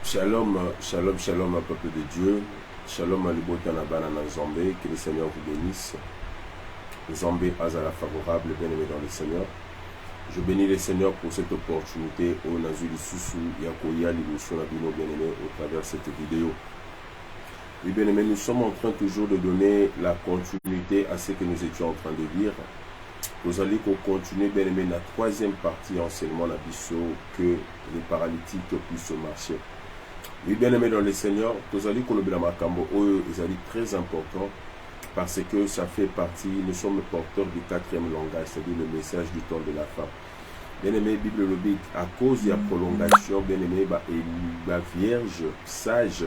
Shalom, shalom, shalom, peuple de Dieu. Shalom à l'Ibotana Banana Zambé. Que le Seigneur vous bénisse. Zambé Azala favorable, bien-aimé dans le Seigneur. Je bénis le Seigneur pour cette opportunité au Nazuli Susu Yakoya l'émission Nabino, bien-aimé, au travers de cette vidéo. Oui, bien-aimé, nous sommes en train toujours de donner la continuité à ce que nous étions en train de lire. Vous allez continuer, bien-aimé, la troisième partie enseignement d'Abisso, que les paralytiques puissent marcher. Oui, bien-aimé dans le Seigneur, vous allez qu'on le makambo, ils très important parce que ça fait partie, nous sommes porteurs du quatrième langage, c'est-à-dire le message du temps de la fin. Bien-aimé, Bible le dit, à cause de la prolongation, bien-aimé, la vierge sage,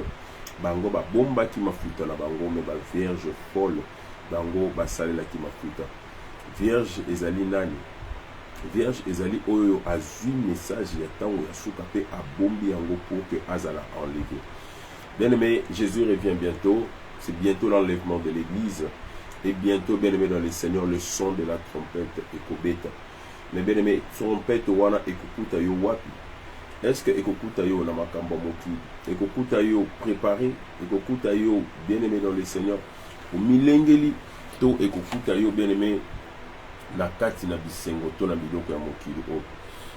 bango ba bomba qui m'a foutu na bango, mais ba vierge folle, bango ba salela qui m'a foutu. Vierge ezali nani? Vierge ezali oyo azui message ya tango ya suka pe abombi yango pour que azala enlevé. Bien-aimé, Jésus revient bientôt. C'est bientôt l'enlèvement de l'église. Et bientôt, bien-aimé dans le Seigneur, le son de la trompette ekobeta. Mais bien-aimé, trompette wana ekokuta yo wapi? Est-ce que ekokuta yo na makambo moki? Ekokuta yo préparé? Ekokuta yo bien-aimé dans le Seigneur? Ou milengeli to ekokuta yo bien-aimé la kati na bisengo to na biloko ya mokili o.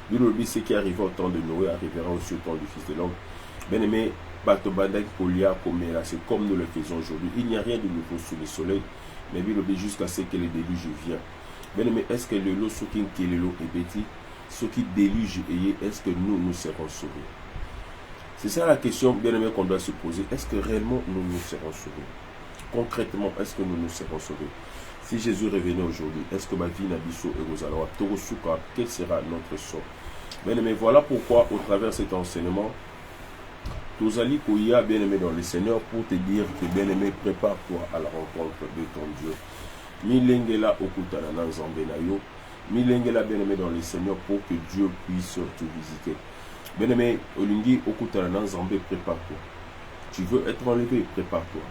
Bilobi ce qui arrive au temps de Noé arrivera aussi au temps du Fils de l'homme. Bien-aimé, bato bandaki kolia komela, c'est comme nous le faisons aujourd'hui. Il n'y a rien de nouveau sous le soleil, mais bilobi jusqu'à ce que le déluge vienne. Bien-aimé, est-ce que le lot sokin kelelo ebeti, ce qui déluge eye, est-ce que nous serons sauvés? C'est ça la question, bien-aimé, qu'on doit se poser. Est-ce que réellement nous serons sauvés? Concrètement, est-ce que nous serons sauvés? Si Jésus revenait aujourd'hui, est-ce que ma vie n'abisso et Rosaloa, Torosuka, quel sera notre sort? Bien-aimé, voilà pourquoi, au travers de cet enseignement, Tozali Koya, bien-aimé dans le Seigneur, pour te dire que, bien-aimé, prépare-toi à la rencontre de ton Dieu. Milengela Okutana Nzambe Nayo, Milengela, bien-aimé dans le Seigneur, pour que Dieu puisse te visiter. Bien-aimé, Olingi Okutana Nzambe, prépare-toi. Tu veux être enlevé, prépare-toi.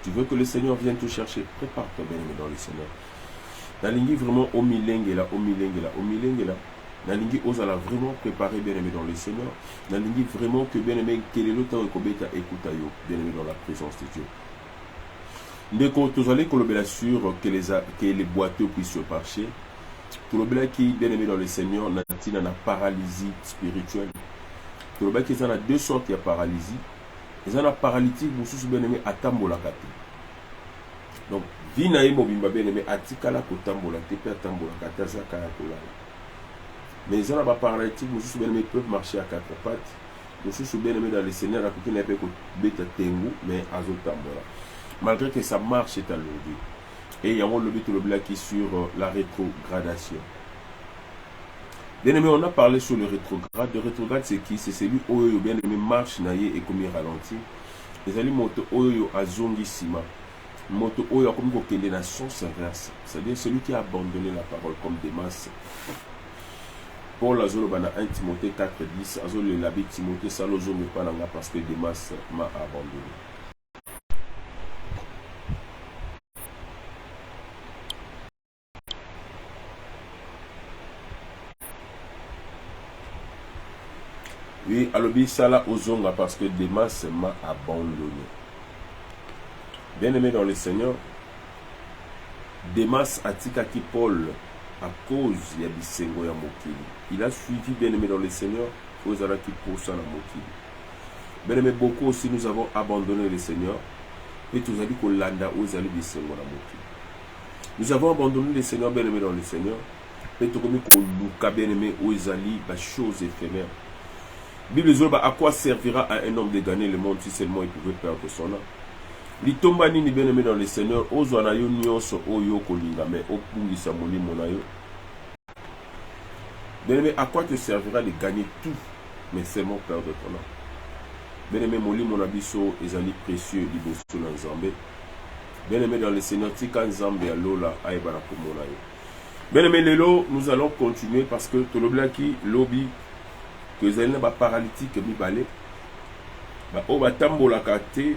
Tu veux que le Seigneur vienne te chercher, prépare-toi, bien-aimé dans le Seigneur. Nalingi vraiment au milengela, au milengela, au milengela. Nalingi osala vraiment préparer, bien-aimé dans le Seigneur. Nalingi vraiment que, bien-aimé, quel est le temps que écoute yo, bien-aimé dans la présence de Dieu. Ndeko, tous allez kolobela sur que les boiteux puissent marcher. Kolobela qui, bien-aimé dans le Seigneur, natina na paralysie spirituelle. Kolobela qui en a deux sortes de paralysie. Ils ont la paralytique, vous bien-aimé, atambola kate. Donc, vina ye mobimba bien-aimé, atikala kotambola tepe atambola kate azaka ya kolala. Mais ils ont la paralytique, vous bien-aimé, peuvent marcher à quatre pattes. Vous bien-aimé dans le Seigneur, la coquine n'a pas bête tengu, mais azotambola. Malgré que ça marche est à l'aujourd'hui. Et il y a un lobby tout le black qui sur la rétrogradation. Bien-aimé, on a parlé sur le rétrograde. Le rétrograde, c'est qui? C'est celui où bien-aimé marche naïe et comme il ralentit. Les amis moto oyo azongi sima. Moto oyo comme kokende na sens inverse. C'est-à-dire celui qui a abandonné la parole comme Démas. Paul azolo bana 1 Timothée 4:10 azolo le labi Timothée salozo me pananga parce que Démas m'a abandonné. Oui, alobi sala ozonga parce que Démas m'a abandonné. Bien-aimé dans le Seigneur, Démas atikaki Paul à cause ya bisengo ya mokili. Il a suivi, bien-aimé dans le Seigneur, ozala ki posa na mokili. Bien-aimé, beaucoup aussi nous avons abandonné le Seigneur et tous allons kolanda ozali bisengo na mokili. Nous avons abandonné le Seigneur, bien-aimé dans le Seigneur, et tout comme koluka, bien-aimé, ozali ba choses éphémères. Bible dit à quoi servira à un homme de gagner le monde si seulement il pouvait perdre son âme. Litomba nini bien-aimé dans le Seigneur, ozwana yo nyonso oyo kolinga mais opungisa molimo na yo. Bien-aimé, à quoi te servira de gagner tout mais seulement perdre ton âme? Bien-aimé, molimo na biso ezali précieux liboso na Nzambe. Bien-aimé dans le Seigneur, tika Nzambe alola aibana komona yo. Bien-aimé, lelo, nous allons continuer parce que toloblaki lobby que les gens paralytiques mibale ba oba tambola kate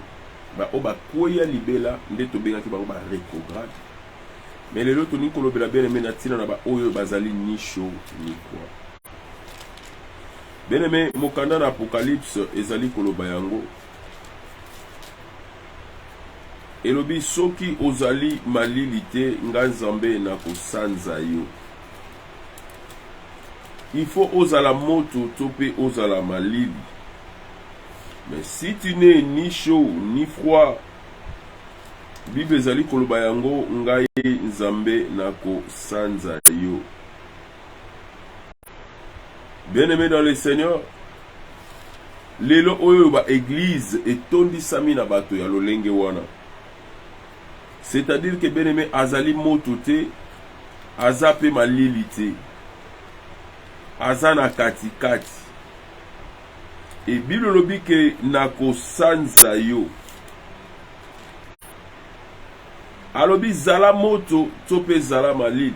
ba oba koya libela ndeto benga ki ba oba rétrograde. Mais les autres ni kolobela bien aimé na tina na ba oyo bazali ni chaud ni quoi. Bien-aimé, mokanda na Apocalypse ezali koloba yango. Elobi soki ozali malili te nga Nzambe na kosanza yo. Il faut ozala moto to pe ozala malili. Mais si tu n'es ni chaud ni froid, Bible ezali koloba yango ngai Nzambe na kosanza yo. Bien-aimé dans le Seigneur, lelo oyo ba église etondisami na bato ya lolenge wana. C'est-à-dire que bien-aimé azali moto te, aza pe malili te, aza na katikati. Et Bible lobi ke na kosanza yo. Alobi zala moto to pe zala malili.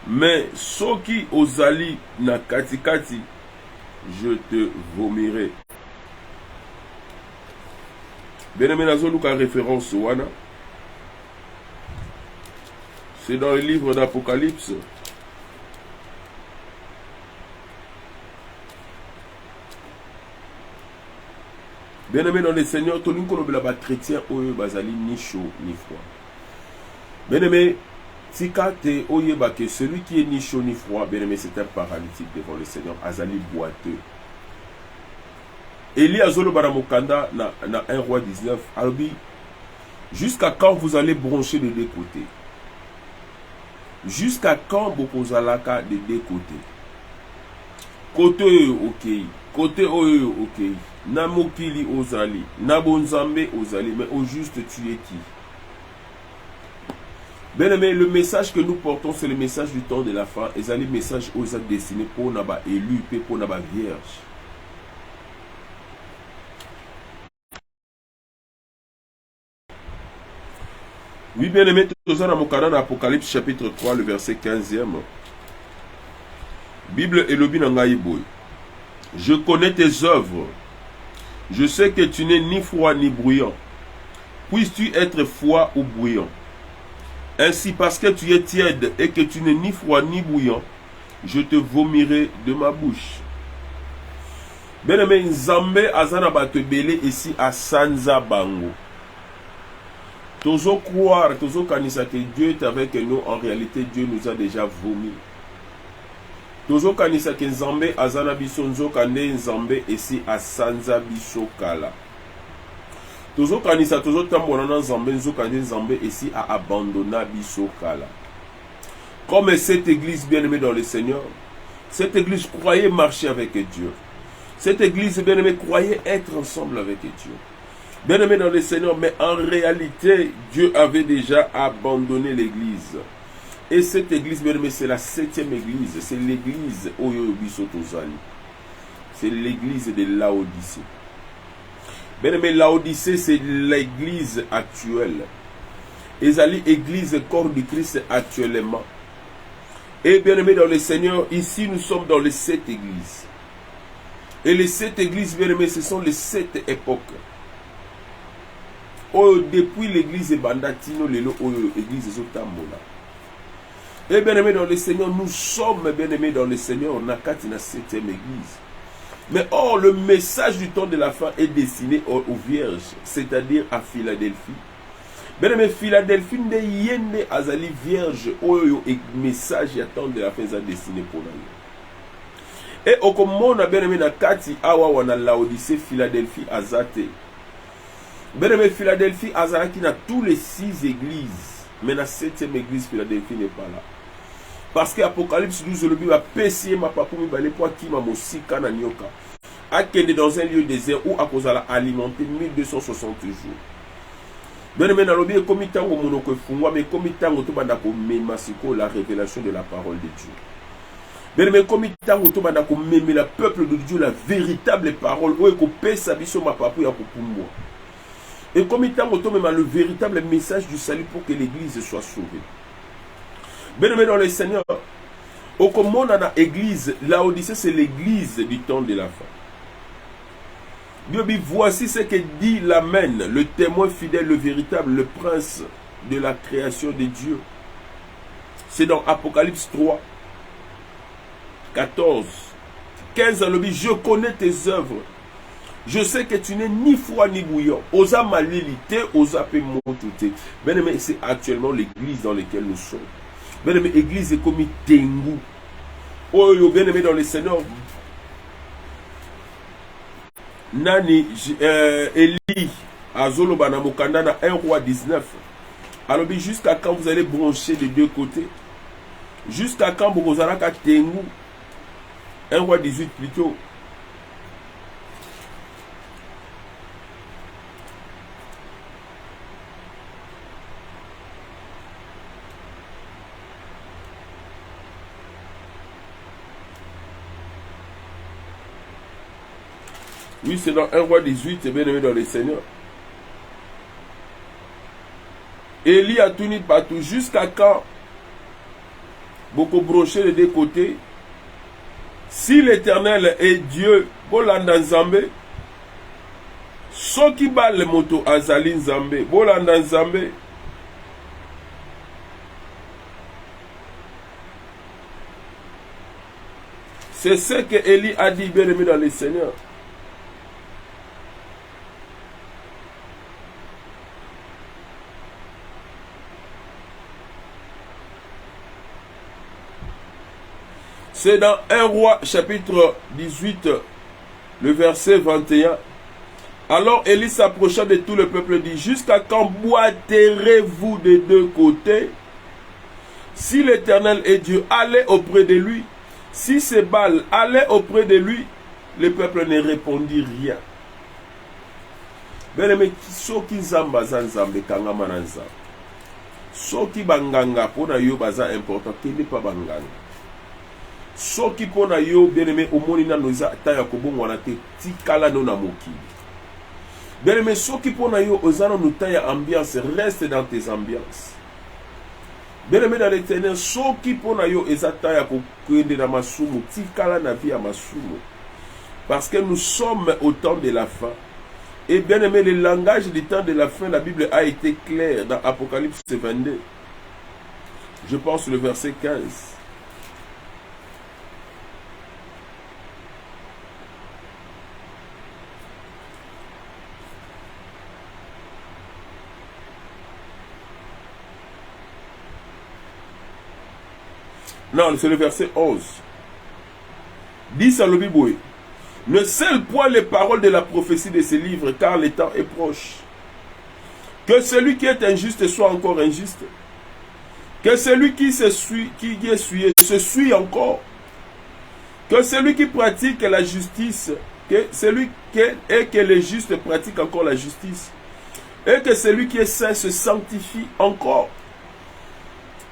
Mais soki ozali na katikati, je te vomirai. Bien-aimé, nazoluka référence wana. C'est dans le livre d'Apocalypse. Bien-aimé dans le Seigneur, tolinko lobela ba chrétien oyo bazali ni chaud ni froid. Bien-aimé, Tikate oyeba que celui qui est ni chaud ni froid, bien-aimé, c'est un paralytique devant le Seigneur, azali boiteux. Élie azolo baramokanda na 1 roi 19, albi, jusqu'à quand vous allez broncher de deux côtés? Jusqu'à quand bokozalaka de deux côtés? Côté ok, côté ok, na mokili ozali, na bonzambe ozali, mais au juste tu es qui? Bien-aimé, le message que nous portons, c'est le message du temps de la fin. Et c'est le message aux destiné pour naba élu, pour naba vierge. Oui, bien-aimé, tout ça dans mon canal Apocalypse chapitre 3, le verset 15e. Bible Elobi Nangaïboy. Je connais tes œuvres. Je sais que tu n'es ni froid ni bruyant. Puisses-tu être froid ou bruyant? Ainsi, parce que tu es tiède et que tu n'es ni froid ni bouillant, je te vomirai de ma bouche. Bien-aimé, Nzambe azana batebele ici à Sanza Bango. Tozo croire, tozo kanisa que Dieu est avec nous, en réalité Dieu nous a déjà vomi. Tozo kanisa que Nzambe azana biso nzokande Nzambe ici à Sanza biso kala. Tozo kanisa tozo tambola na Nzambe nzokande Nzambe ici à abandonner biso kala. Comme cette église bien-aimée dans le Seigneur, cette église croyait marcher avec Dieu. Cette église bien-aimée croyait être ensemble avec Dieu. Bien-aimé dans le Seigneur, mais en réalité, Dieu avait déjà abandonné l'église. Et cette église, bien-aimé, c'est la 7e église. C'est l'église Oyobisotozali. C'est l'église de Laodicée. Bien-aimé, Laodicée, c'est l'église actuelle. Ezali, église corps du Christ actuellement. Et bien-aimé dans le Seigneur, ici nous sommes dans les 7 églises. Et les 7 églises, bien-aimé, ce sont les 7 époques. Oh, depuis l'église Bandatino, l'église Zotambola. Et bien-aimé dans le Seigneur, nous sommes bien-aimés dans le Seigneur, Nakati na 7e église. Mais or, le message du temps de la fin est destiné aux vierges, c'est-à-dire à Philadelphie. Bien-aimé, Philadelphie ne yende azali vierge, oyo et message ya temps de la fin est destiné pour nous. Et au komona bien-aimé Nakati awa wana Laodicée, Philadelphie azate. Bien-aimé, Philadelphie azalaki na tous les 6 églises. Mais la 7e église, Philadelphie n'est pas là. Parce que Apocalypse 12, le Bible a pécié ma papoumi balépoi qui m'a mosika na nyoka. Akende dans un lieu désert où à cause à alimenter 1260 jours. Bien-aimé, dans le Bible, comme il t'a monoko fungwa, mais comme il t'a otobandako memasiko la révélation de la parole de Dieu. Bien-aimé, comme il t'a otobandako meme la peuple de Dieu, la véritable parole, où est coupé sa biso ma papou ya popumwa. Et comme il t'a même le véritable message du salut pour que l'église soit sauvée. Bien-aimé dans le Seigneur, au comment on a l'église, Laodicée c'est l'église du temps de la fin. Dieu dit, voici ce que dit l'Amen, le témoin fidèle, le véritable, le prince de la création de Dieu. C'est dans Apocalypse 3. 14, 15, je connais tes œuvres. Je sais que tu n'es ni froid ni bouillant. Osa malilité, osa pe mototé. Bien aimé, c'est actuellement l'église dans laquelle nous sommes. Bien aimé, l'église est comme Tengu. Oh, bien aimé dans le Seigneur. Nani, Eli, Azolo Banamokanda, na 1 roi 19. Alors, jusqu'à quand vous allez brancher des deux côtés? Jusqu'à quand vous allez Tengu? 1 roi 18 plutôt. Oui, c'est dans 1 roi 18, c'est bien aimé dans les Seigneurs. Élie a tout mis partout. Jusqu'à quand beaucoup broché les deux côtés? Si l'Éternel est Dieu, Bolanda Nzambe, Soki bal le moto Azali Nzambe, Bolanda Nzambe. C'est ce que Élie a dit, bien aimé dans les Seigneurs. C'est dans 1 roi chapitre 18, le verset 21. Alors Élie s'approcha de tout le peuple et dit, jusqu'à quand boiterez-vous des deux côtés? Si l'Éternel est Dieu, allez auprès de lui. Si c'est Baal, allez auprès de lui. Le peuple ne répondit rien. Bien aimé, soki nzamba za nzambe kangama na nzambe. Soki banganga pona yo baza important, kende pa banganga. Soki pona yo bien aimé omoni na noza taya kobongwana te tikala no na mokili. Bien aimé, soki pona yo ozana no taya ambiance, reste dans tes ambiances. Bien aimé dans l'Éternel, soki pona yo ezataya kokende na masumu, tikala na vie ya masumu. Parce que nous sommes au temps de la fin. Et bien aimé, le langage du temps de la fin, la Bible a été claire dans Apocalypse 22. Je pense le verset 15. Non, c'est le verset 11. Dit à l'Obiboué, ne scelle point les paroles de la prophétie de ces livres, car le temps est proche. Que celui qui est injuste soit encore injuste. Que celui qui se suit, se suit encore. Que celui qui pratique la justice, que les justes pratiquent encore la justice. Et que celui qui est saint se sanctifie encore.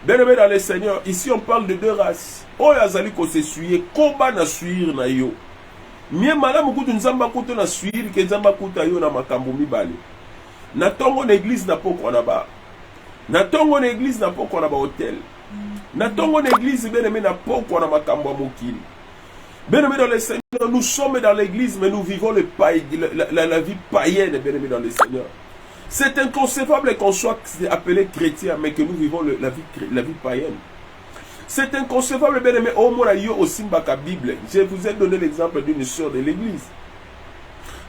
Bien-aimé dans le Seigneur, ici on parle de deux races. Oh yazali ko se suyer, koba na suir na yo. Mie malamu kutu nzamba kutu na suir, ke nzamba kuta yo na makambo mibale. Na tongo na église na poko na ba. Na tongo na église na poko na ba hôtel. Na tongo na église bien-aimé na poko na makambo ya mokili. Bien-aimé dans le Seigneur, nous sommes dans l'église, mais nous vivons la vie païenne, bien-aimé dans le Seigneur. C'est inconcevable qu'on soit appelé chrétien, mais que nous vivons la vie païenne. C'est inconcevable, bien aimé, au moins yo aussi baka Bible. Je vous ai donné l'exemple d'une sœur de l'église.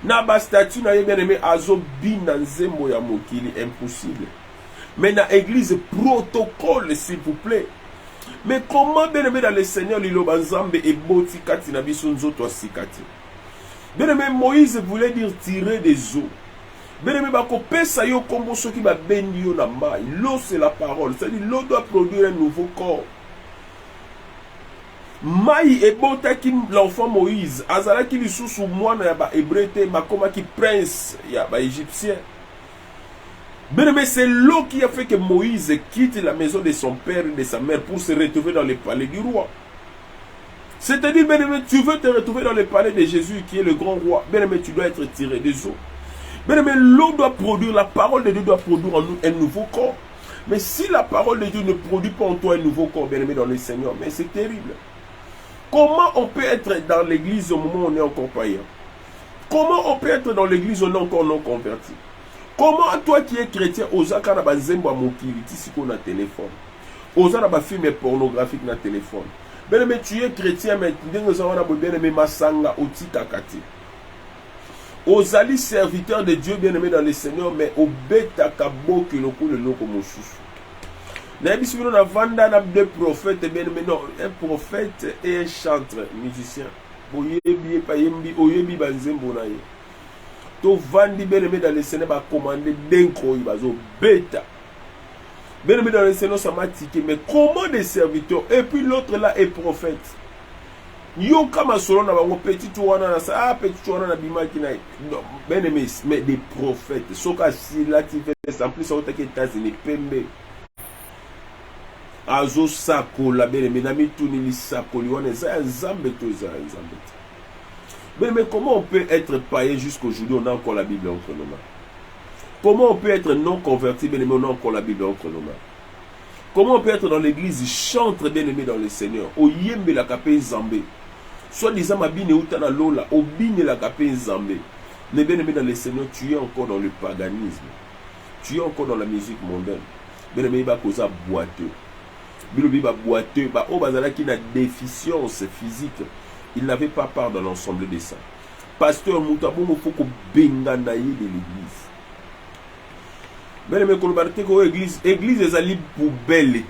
Naba statut na bien aimé azo binanzembo ya mokili, impossible. Mais na église protocole, s'il vous plaît. Mais comment bien aimé dans le Seigneur lilo banzambe et boti kati na biso nzoto asikati. Bien aimé, Moïse voulait dire tirer des eaux. Bien-aimé, pesa yo kombo soki ba bendi yo na mai. L'eau c'est la parole. C'est-à-dire l'eau doit produire un nouveau corps. Mai ebotaki l'enfant Moïse. Azalaki lisusu mwana ya ba hébreu te makoma ki prince ya ba égyptien. Bien-aimé, c'est l'eau qui a fait que Moïse quitte la maison de son père et de sa mère pour se retrouver dans le palais du roi. C'est-à-dire, bien-aimé, tu veux te retrouver dans le palais de Jésus qui est le grand roi. Bien-aimé, tu dois être tiré des eaux. Mais l'eau doit produire, la parole de Dieu doit produire en nous un nouveau corps. Mais si la parole de Dieu ne produit pas en toi un nouveau corps, bien aimé dans le Seigneur, mais c'est terrible. Comment on peut être dans l'église au moment où on est encore païen? Comment on peut être dans l'église où on est encore non converti? Comment toi qui es chrétien, osaka na banzembo a mokili, tisi ko na téléphone, osaka na ba film pornographique na téléphone, Bien-aimé, tu es chrétien, mais bien-aimé, Masanga, Otika Kati. Ozali serviteur de Dieu, bien-aimé dans le Seigneur, mais au beta kabo qui le coule le loko mosusu. N'aimez pas na vanda na deux prophètes, bien-aimé, non, un prophète et un chanteur, musicien. Boyebi pa yembi, oyebi banzembo na ye. To vandi bien-aimé dans le Seigneur, ba commander d'enko ibazo beta. Bien-aimé dans le Seigneur, ça m'a tiqué, mais comment des serviteurs, et puis l'autre là est prophète. Yo kama solo na bango petit wana na sa ah petit wana na bima ki na ben aimé mais des prophètes soka si là tu fais en plus ça otake États-Unis pembe azo sako la ben aimé na mituni li sako li wana za nzambe to za nzambe. Ben mais comment on peut être païen jusqu'aujourd'hui on a encore la Bible entre nos mains? Comment on peut être non converti bien aimé on a encore la Bible entre nos mains? Comment on peut être dans l'église chantre bien aimé dans le Seigneur o yembe la kapé nzambe? Soit disant ma bine ou tana lola, au bine la capé nzambe. Mais bien aimé dans le Seigneur, tu es encore dans le paganisme. Tu es encore dans la musique mondaine. Bien aimé, il va causer boiteux. Bien va boiteux, bah au bazala qui n'a déficience physique. Il n'avait pas part dans l'ensemble de ça. Pasteur Moutabou, il faut qu'on benganaye de l'église. Bien aimé, qu'on va l'église, l'église est allée poubelle.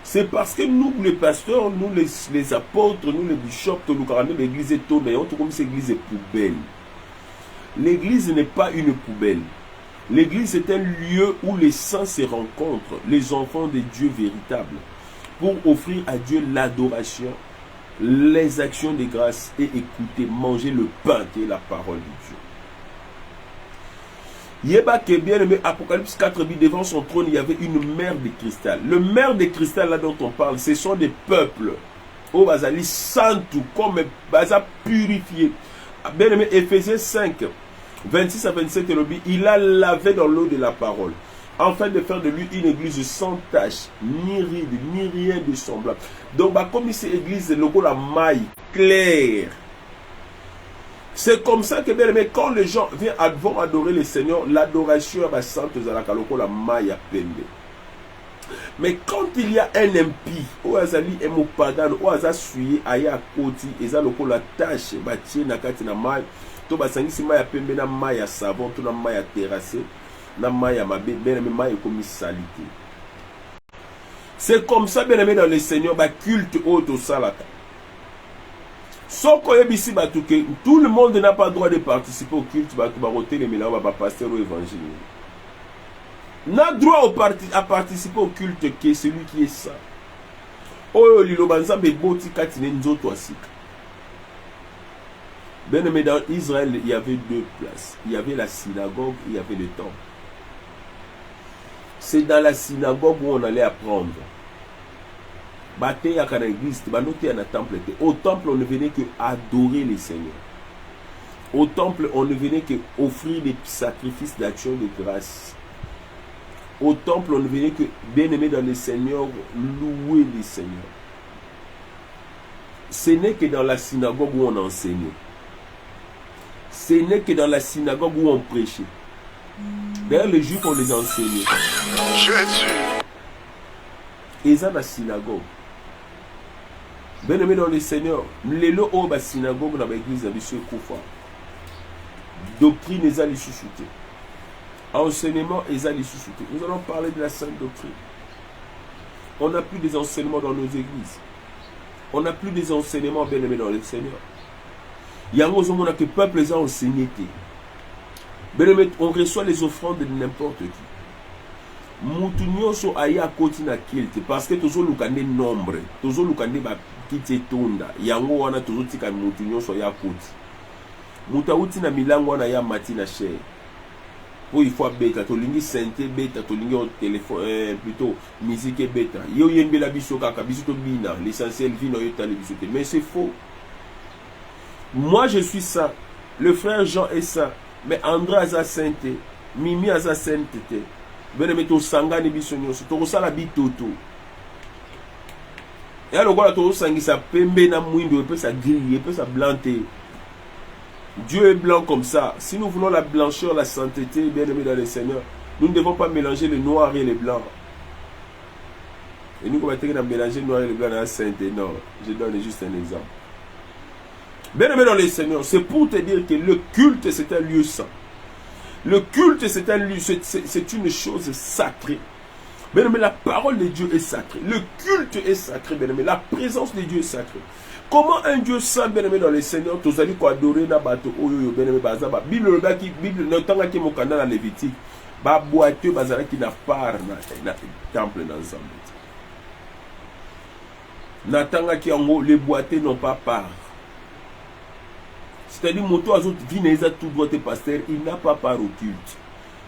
C'est parce que nous, les pasteurs, nous, les apôtres, nous, les bishops, nous, l'église est tournée, on trouve comme si l'église est poubelle. L'église n'est pas une poubelle. L'église est un lieu où les saints se rencontrent, les enfants de Dieu véritables, pour offrir à Dieu l'adoration, les actions de grâce et écouter, manger le pain qui est la parole de Dieu. Yeba que bien aimé, Apocalypse 4, devant son trône, il y avait une mer de cristal. Le mer de cristal là dont on parle, ce sont des peuples. Oh, bazali santu, comme baza purifié. Bien aimé, Éphésiens 5, 26 à 27, il a lavé dans l'eau de la parole, afin de faire de lui une église sans tache, ni ride, ni rien de semblable. Donc, bah, comme ici, église, le logo la maille claire. C'est comme ça que, bien aimé, quand les gens vont adorer le Seigneur, l'adoration est sainte la maille à pembe. Mais quand il y a un impie, ou azali un pagan, ou azasuye aya koti, eza loko la tâche, batie na kati na maille, to basangisi maille à pembe na maille à savon, to na maille à terrassé, na maille à mabe, bien aimé, maille comme salité. C'est comme ça, bien aimé, dans le Seigneur, ba culte auto salata. Tout le monde n'a pas le droit de participer au culte, les pasteur ou évangile. N'a droit à participer au culte que celui qui est ça. Bien aimé, dans Israël, il y avait deux places. Il y avait la synagogue, il y avait le temple. C'est dans la synagogue où on allait apprendre. Au temple, on ne venait que adorer les seigneurs. Au temple, on ne venait que offrir des sacrifices d'action de grâce. Au temple, on ne venait que bien aimer dans les seigneurs, louer les seigneurs. Ce n'est que dans la synagogue où on enseignait. Ce n'est que dans la synagogue où on prêchait. D'ailleurs, les juifs, on les enseignait. Jésus. Et ça, la synagogue. Bien aimé dans le Seigneur, les lots au bas synagogue dans l'église de M. Koufa. Doctrine est à l'issue. Enseignement est à l'issue. Nous allons parler de la sainte doctrine. On n'a plus des enseignements dans nos églises. On n'a plus des enseignements bien aimés dans le Seigneur. Il y a un moment que le peuple les a enseignés. Bien aimé, on reçoit les offrandes de n'importe qui. Moutounio so aya koti na kilte parce que tozo lukande nombre tozo lukande ba kiti tonda yango wana tozo tika moutounio so ya koti mutauti na milango wana ya mati na cher pour il faut beta to lingi sente beta to lingi au téléphone plutôt musique beta yo yembela biso kaka biso to bina l'essentiel vino yo tali biso mais c'est faux. Moi je suis ça, le frère Jean est ça, mais André a sa sainteté, Mimi a sa sainteté. Ben aimé to sangani biso nyonso to kosala bitoto ya lokola to sangisa pembe na mwindo et ça grille et ça blanter. Dieu est blanc comme ça. Si nous voulons la blancheur, la sainteté, bien aimé dans le Seigneur, nous ne devons pas mélanger le noir et le blanc. Et nous, comment on a mélangé noir et le blanc dans la sainteté? Non, je donne juste un exemple. Bien aimé dans les Seigneurs, c'est pour te dire que le culte, c'est un lieu saint. Le culte, c'est un lieu, c'est une chose sacrée. Bien aimé, la parole de Dieu est sacrée. Le culte est sacré, bien aimé. La présence de Dieu est sacrée. Comment un Dieu saint, bien aimé dans les Seigneurs, tu as dit quoi adorer na bateau, bien aimé, bazaba. Bible, le temps qui est dans la Lévitique, ba boiteux, bazala qui n'a pas na temple dans Zambie. Natanga qui en haut, les boiteux n'ont pas part. C'est-à-dire, moto azot vineza tout droit tes pasteurs, il n'a pas part au culte.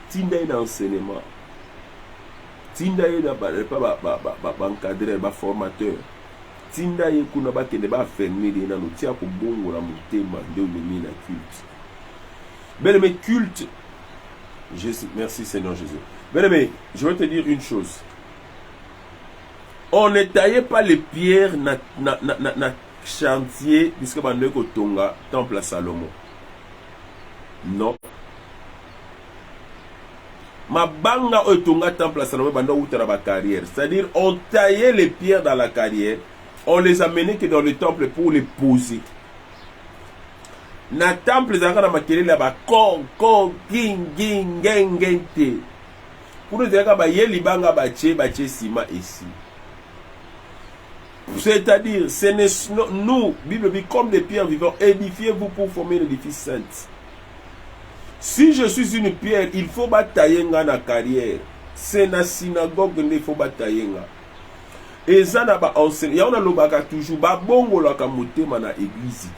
Tinda un enseignement. Tinda pas encadré, formateur. Tinda ye kuna ba kende ba fermer na no tia ko bongo la motema de le na culte. Bien-aimé, culte. Merci Seigneur Jésus. Bien-aimé, je vais te dire une chose. On ne taillait pas les pierres na chantier puisque bande ko tonga temple à Salomon. Non. Ma banga otonga temple à Salomon bande outra ba carrière. C'est-à-dire on taillait les pierres dans la carrière, on les amenait que dans le temple pour les poser. Na temple zaka na makele la ba kon king te. Pour nous zaka ba yeli banga ba che sima ici. C'est-à-dire, nous, Bible dit, comme des pierres vivantes, édifiez-vous pour former l'édifice saint. Si je suis une pierre, il faut batailler dans la carrière. C'est dans la synagogue qu'il faut batailler. Et ça, il y a toujours babongo la kamote mana église.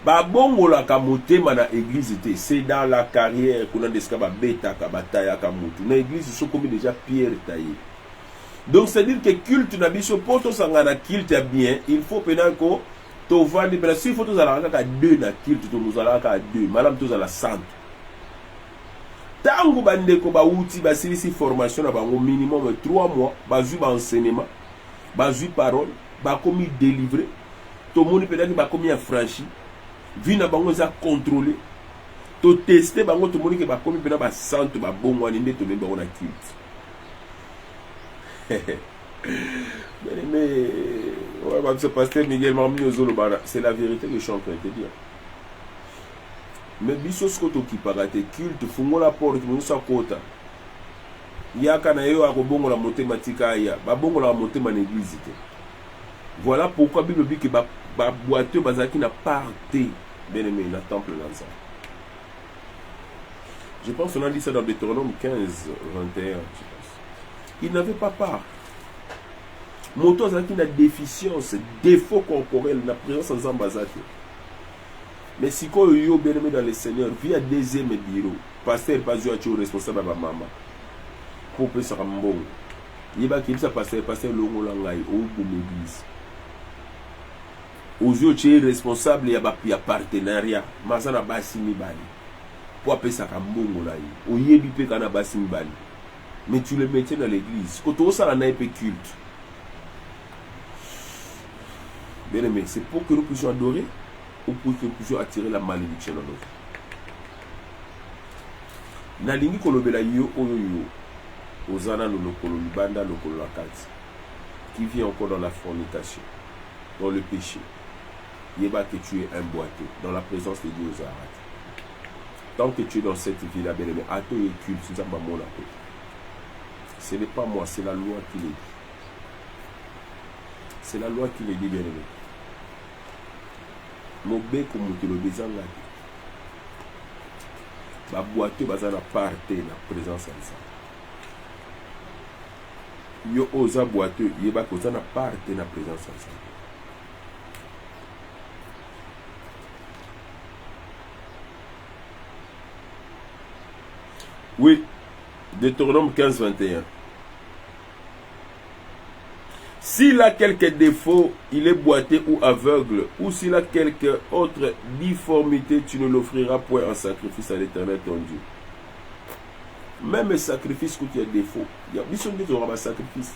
Babongo la kamote mana église. C'est dans la carrière qu'on a des bêta kabataya kamote. Dans l'église, ils sont comme déjà pierre taillée. Donc, c'est-à-dire que culte n'a pas pour tout ça, culte bien, il faut que tu vas dire, s'il faut que tu aies deux na culte, tu vas avoir deux, madame, tu vas avoir 100. Tant que tu as outil, tu formation, au minimum 3 mois, tu as enseignement, tu as parole, tu as commis délivré, tout le monde peut-être a commis affranchi, vie n'a pas contrôlé, tu as testé, tout le monde a commis 100, tu as bon mois, tu as culte. Mais ce pasteur Miguel Marmini c'est la vérité que je suis en train de te dire. Mais bisos koto qui parate culte fungo la porte musa kota. Yaka na yo akobongo la mathématika ya ba bongo la motema na église. Voilà pourquoi Bible dit que ba boiteux bazaki na parté bien aimé na temple dans ça. Je pense qu'on a dit ça dans Deutéronome 15 21. Il n'avait pas part. Moto qui a déficience, défaut corporel, la présence en Zambazati. Mais si quand yo bien aimé dans le Seigneur, via deuxième bureau, pasteur pas eu responsable à ma maman. Pour que ça bon. Il va qu'il ça pasteur longo langai au pour l'église. Aux yeux tu es responsable il y a partenariat, mazana basi mi bali. Pour appeler ça bon là. Au yebi pe kana basi mi bali. Mais tu le mettais dans l'église. Quand tu as un culte. Bien aimé, c'est pour que nous puissions adorer ou pour que nous puissions attirer la malédiction dans nos vies. Nalingi kolobela yo oyo ozana no lokolo libanda lokolo lakati qui vit encore dans la fornication, dans le péché. Yeba que tu es un boiteux dans la présence de Dieu aux arrêts. Tant que tu es dans cette vie là, bien aimé, à toi et culte, c'est ça mon appel. Ce n'est pas moi, c'est la loi qui le dit. C'est la loi qui le dit, bien aimé. Mobe comme tu le désengage. Ba boiteux bazana parté la présence en ça. Yo osa boiteux, yeba ko zana parté la présence en ça. Oui, Deutéronome 15, 21. S'il a quelque défaut, il est boiteux ou aveugle, ou s'il a quelque autre difformité, tu ne l'offriras point en sacrifice à l'Éternel ton Dieu. Même le sacrifice que tu as défaut, il y a besoin de un sacrifice.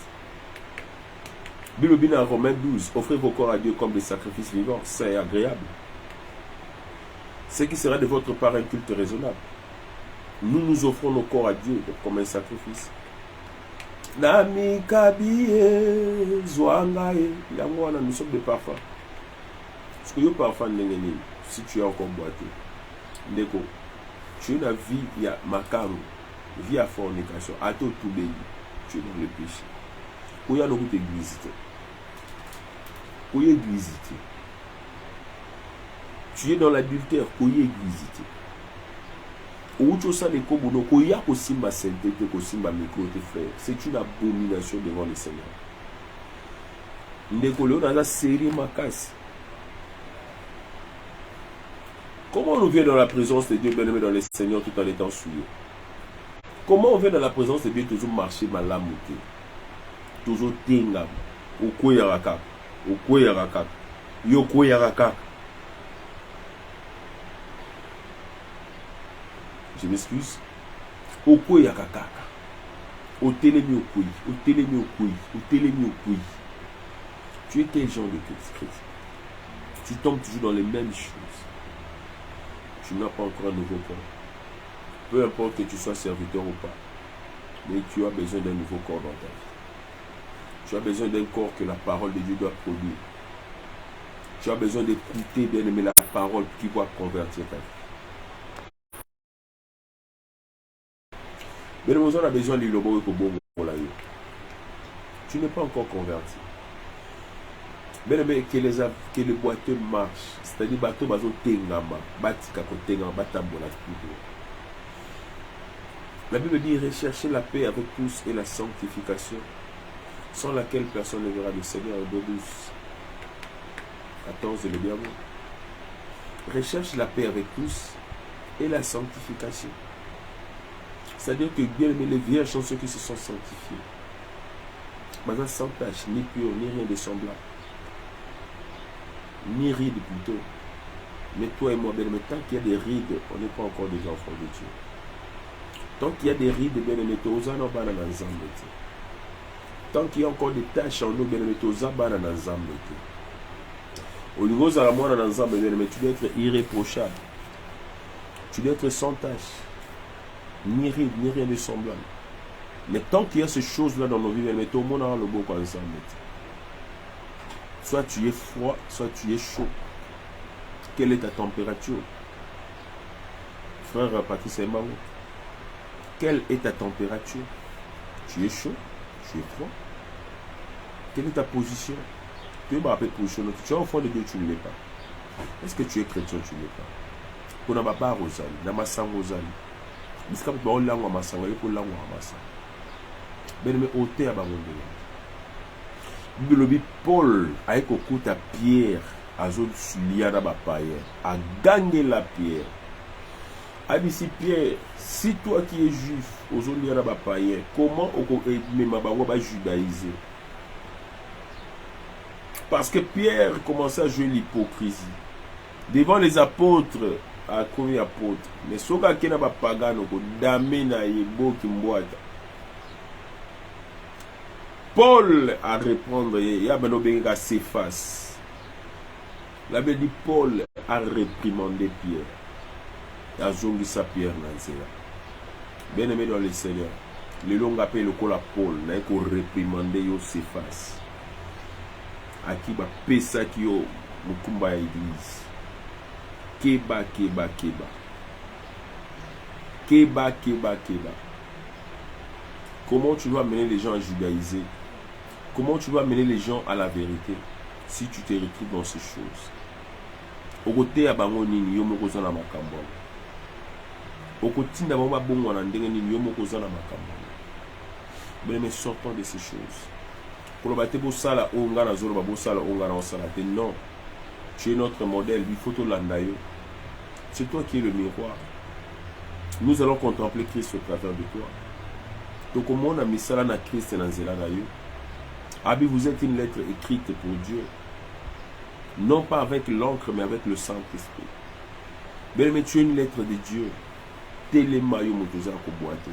Bible en Romains 12, offrez vos corps à Dieu comme des sacrifices vivants, saints et agréables. Ce qui sera de votre part un culte raisonnable. Nous nous offrons nos corps à Dieu comme un sacrifice. Nami kabie zwangae. Nous sommes des parfums. Parce que le parfum si tu es encore boité. Ndeko, tu es dans la vie, il y a makaro, vie à fornication, à tout béni. Tu es dans le péché. Où il y a notre église. Où il y a l'église. Tu es dans l'adultère, où il y a l'église. Où tu as des kobono, où il y a aussi ma sainteté, aussi ma micro, tes frères. C'est une abomination devant le Seigneur. Ndeko, on a la série Makas. Comment on vient dans la présence de Dieu, bien-aimé dans le Seigneur, tout en étant souillé? Comment on vient dans la présence de Dieu, toujours marcher malamouté, toujours tingam, au koyaraka, au koyaraka, yo koyaraka. Je m'excuse. Au koyaraka, au télémi au koyi, au télémi au koyi, au télémi au koyi. Tu es quel genre de chrétien? Tu tombes toujours dans les mêmes choses. Tu n'as pas encore un nouveau corps. Peu importe que tu sois serviteur ou pas, mais tu as besoin d'un nouveau corps dans ta vie. Tu as besoin d'un corps que la parole de Dieu doit produire. Tu as besoin d'écouter, bien aimé, la parole qui va convertir ta vie. Bien aimé, on a besoin de l'homo pour bon. Tu n'es pas encore converti. Bien aimé, que les boiteux marchent. C'est-à-dire, bateau bazo tengama, batika ko tengama, batambola tout. La Bible dit rechercher la paix avec tous et la sanctification, sans laquelle personne ne verra le Seigneur. Hébreux 12, 14 et le bien mot. Recherche la paix avec tous et la sanctification. C'est-à-dire que bien aimé, les vierges sont ceux qui se sont sanctifiés. Maintenant, sans tache, ni pur, ni rien de semblable. Ni rides plutôt. Mais toi et moi, bien aimé, tant qu'il y a des rides, on n'est pas encore des enfants de Dieu. Tant qu'il y a des rides, bien aimé, tant qu'il y a encore des tâches en nous, bien aimé, au niveau de la mort dans l'ensemble, bien aimé, tu dois être irréprochable. Tu dois être sans tâche. Ni ride, ni rien de semblable. Mais tant qu'il y a ces choses-là dans nos vies, bien aimé, tout le monde aura le beau ensemble. Soit tu es froid, soit tu es chaud. Quelle est ta température? Frère Patrice Mao, quelle est ta température? Tu es chaud? Tu es froid? Quelle est ta position? Tu es position. Tu es au fond de Dieu, tu ne l'es pas. Est-ce que tu es chrétien? Tu ne l'es pas. Pour na baba rosali, na masang rosali. Biska ba olango masanga, yo lango masanga. Beneme ote ya bangondo. Bible Paul a écouté Pierre à Liana Bapaye, a gagné la Pierre. A dit si Pierre, si toi qui es juif, aux Liana Bapaye, comment on peut judaïser? Parce que Pierre commençait à jouer l'hypocrisie. Devant les apôtres, à combien apôtres? Mais ce qui est pagano, damé na yebo kimboata. Paul a répondre, il y a un s'efface. La Bible dit Paul a réprimandé Pierre. Il a zongi sa Pierre Nanzela. Bien aimé dans le Seigneur, le long appel le col à Paul, n'a qu'au réprimander yo s'efface. A qui va pesa qui yo mukumba église. Keba, keba, keba. Keba, keba, keba. Comment tu dois amener les gens à judaïser? Comment tu dois amener les gens à la vérité si tu te retrouves dans ces choses? Au côté à Bangonini, Yomokoza na Makambo. Au côté de Bamba Bongo na Ndengeni, Yomokoza na Makambo. Mais sortons de ces choses. Pour le bâtir Bossala, Ongana Zoro, Bossala, Ongana Osalate. Non. Tu es notre modèle, il faut tout l'andayo. C'est toi qui es le miroir. Nous allons contempler Christ au travers de toi. Donc, comment on a mis ça là dans Christ et dans Zélanayo? Abi, vous êtes une lettre écrite pour Dieu. Non pas avec l'encre, mais avec le Saint-Esprit. Mais tu es une lettre de Dieu. Telemayo mutuza koboate.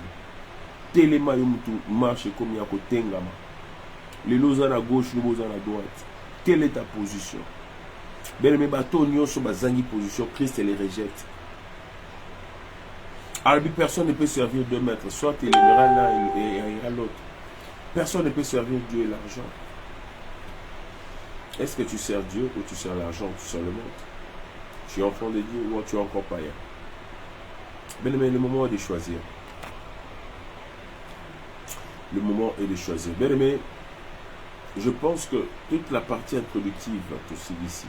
Telemayo mutu marche comme yako tengama. Les losangs à gauche, les losangs à droite. Quelle est ta position? Mais mes bateaux n'y sont pas en position. Christ les rejette. Alors personne ne peut servir deux maîtres. Soit il aimera l'un et il ira l'autre. Personne ne peut servir Dieu et l'argent. Est-ce que tu sers Dieu ou tu sers l'argent ou tu sers le monde? Tu es enfant de Dieu ou tu es encore païen? Bien-aimé, le moment est de choisir. Le moment est de choisir. Bien-aimé, je pense que toute la partie introductive te suit ici.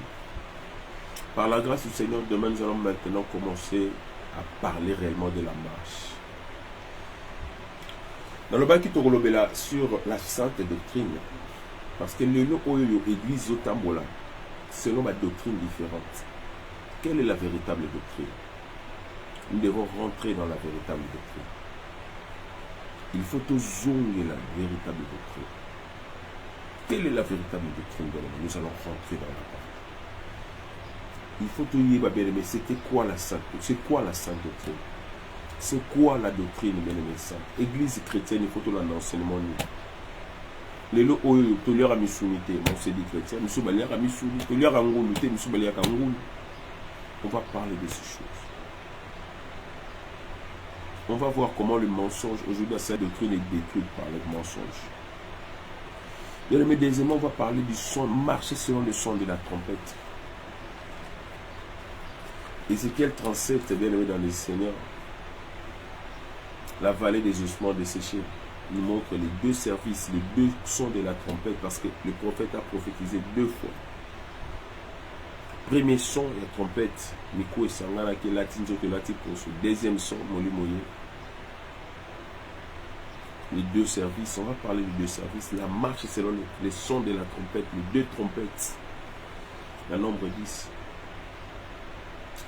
Par la grâce du Seigneur, demain nous allons maintenant commencer à parler réellement de la marche. Dans le bas qui te relève là sur la sainte doctrine, parce que le lot où l'église au Tambola, selon ma doctrine différente, quelle est la véritable doctrine? Nous devons rentrer dans la véritable doctrine. Il faut zonger la véritable doctrine. Quelle est la véritable doctrine? Nous allons rentrer dans la parole. Il faut te dire, bien-aimé, c'était quoi la sainte doctrine? C'est quoi la sainte doctrine? C'est quoi la doctrine, bien-aimé? Église chrétienne, il faut tout l'enseignement. Les lots où tu leur as mis soumité, mon c'est dit chrétien, monsieur Balia a mis soumité, tu leur as engoulouté, monsieur Balia a engoulou. On va parler de ces choses. On va voir comment le mensonge, aujourd'hui, cette doctrine est détruite par le mensonge. Bien-aimé, deuxièmement, on va parler du son, marcher selon le son de la trompette. Ézéchiel 37, bien-aimé dans les Seigneurs, la vallée des ossements desséchés, il montre les deux services, les deux sons de la trompette, parce que le prophète a prophétisé deux fois. Premier son, la trompette, Mikou et Sangana, qui est latin, deuxième son, Moli Moye. Les deux services, on va parler des deux services. La marche selon les sons de la trompette, les deux trompettes. La nombre 10.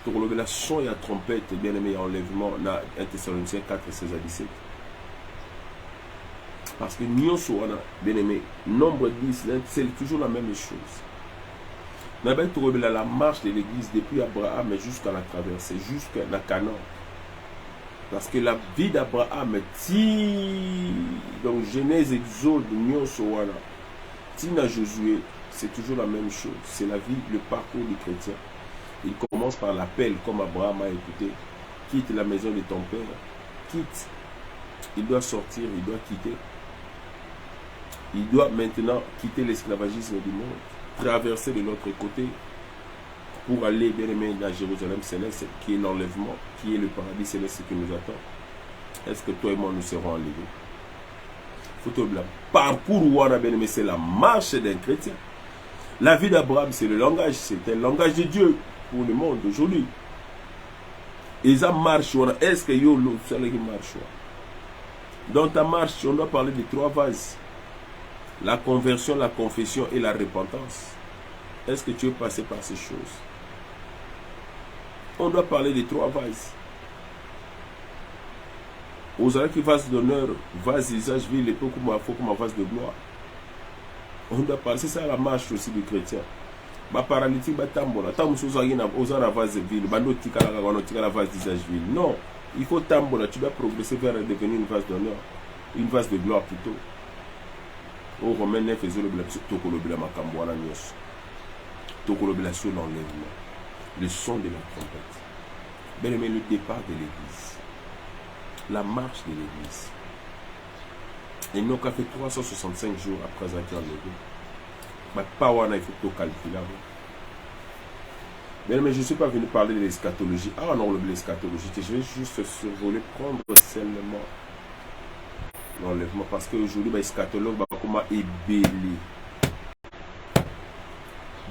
Pour le son et la trompette, bien aimé, enlèvement, on a 1 Thessaloniciens 4, 16 à 17. Parce que Nyonso, bien aimé, nombre 10, c'est toujours la même chose. On a trouvé la marche de l'église depuis Abraham jusqu'à la traversée, jusqu'à la Canaan. Parce que la vie d'Abraham, donc Genèse, Exode, Nyonso, Tina Josué, c'est toujours la même chose. C'est la vie, le parcours du chrétien. Il commence par l'appel, comme Abraham a écouté. Quitte la maison de ton père. Quitte. Il doit sortir, il doit quitter. Il doit maintenant quitter l'esclavagisme du monde. Traverser de l'autre côté. Pour aller, bien aimé, dans Jérusalem céleste, qui est l'enlèvement, qui est le paradis céleste qui nous attend. Est-ce que toi et moi nous serons enlevés? Le parcours, bien aimé, c'est la marche d'un chrétien. La vie d'Abraham, c'est le langage, c'est un langage de Dieu pour le monde d'aujourd'hui. Et ça marche, est-ce que yo le seul qui marche? Dans ta marche, on doit parler de trois vases. La conversion, la confession et la repentance. Est-ce que tu es passé par ces choses? On doit parler de trois vases. Aux autres qui vase d'honneur, vase d'usage vil, et peu comme un vase de gloire. On doit parler, c'est ça la marche aussi du chrétien. Ba paralytique, ba tambola. Tam aux la vase de ville, ba notika la vase d'usage vil. Non, il faut tambola. Tu dois progresser vers devenir une vase d'honneur, une vase de gloire plutôt. Au Romain 9 et 0, Tokolobila Makambouana Nyos. Tokolobila sur l'enlèvement. Le son de la trompette. Bien aimé, le départ de l'église. La marche de l'église. Et nous avons fait 365 jours après être enlevé. Mais pas où il faut tout calculer. Bien aimé, je ne suis pas venu parler de l'eschatologie. Ah non, l'eschatologie. Je vais juste survoler, prendre seulement l'enlèvement. Parce qu'aujourd'hui, les eschatologues comment ébélé.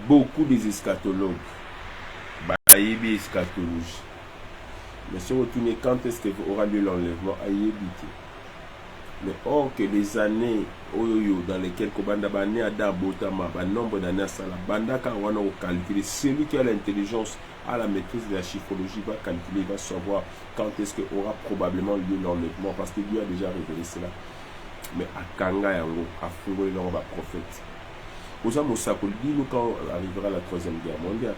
Beaucoup des eschatologues aïebi eschatologie. Mais si vous retournez, quand est-ce que aura lieu l'enlèvement? Aïebité. Mais or que les années dans lesquelles Kobanda Bane a d'abotama, nombre d'années à ça, Banda Kawana au calculer, celui qui a l'intelligence, a la maîtrise de la chiffrologie, va calculer, va savoir quand est-ce que aura probablement lieu l'enlèvement, parce que Dieu a déjà révélé cela. Mais à Kanga Yango, à Fungoli, on va prophète. Aux hommes, nous quand arrivera la troisième guerre mondiale,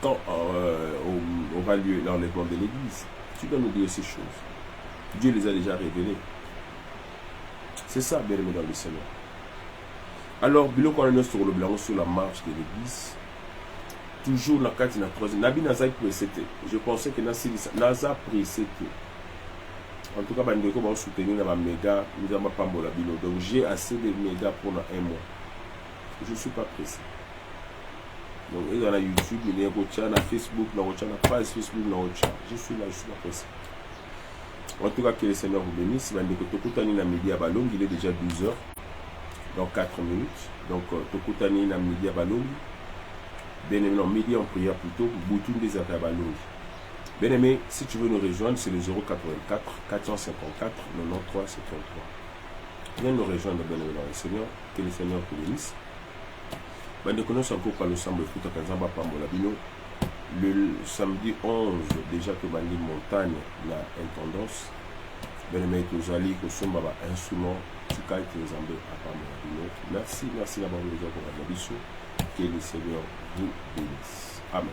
quand aura lieu l'enlèvement de l'église, tu dois nous dire ces choses. Dieu les a déjà révélées. C'est ça, bien aimé dans le Seigneur. Alors, bilo qu'on est sur le blanc, sur la marche de l'église, toujours la 4 et la 3e. Nabi Naza précédé. Je pensais que Naza précédé. En tout cas, bandeko va soutenir dans ma méga, nous avons pas la bino. Donc j'ai assez de méga pour un mois. Je ne suis pas pressé. Donc il y a YouTube, il y a Facebook, il y a page Facebook, je suis là, je suis pas pressé. En tout cas, que le Seigneur vous bénisse. Bandeko Tokutani na midi à Balong, il est déjà 12 heures. Dans 4 minutes. Donc Tokutani na midi à Balong. Bien aimé, non, midi en prière plutôt. Boutoun des affaires à Balong. Bien aimé, si tu veux nous rejoindre, c'est le 084 454 93 73. Viens nous rejoindre, bien aimé, dans le Seigneur. Que le Seigneur te bénisse. Ben, nous connaissons encore par le samedi foot à Kanzamba Pambolabino. Le samedi 11, déjà que Bandi Montagne la intendance. Ben aimé, tous allés, que son baba instrument, Tika et Kanzamba à Pambolabino. Merci, merci d'avoir vu les gens pour la mission. Que le Seigneur vous bénisse. Amen.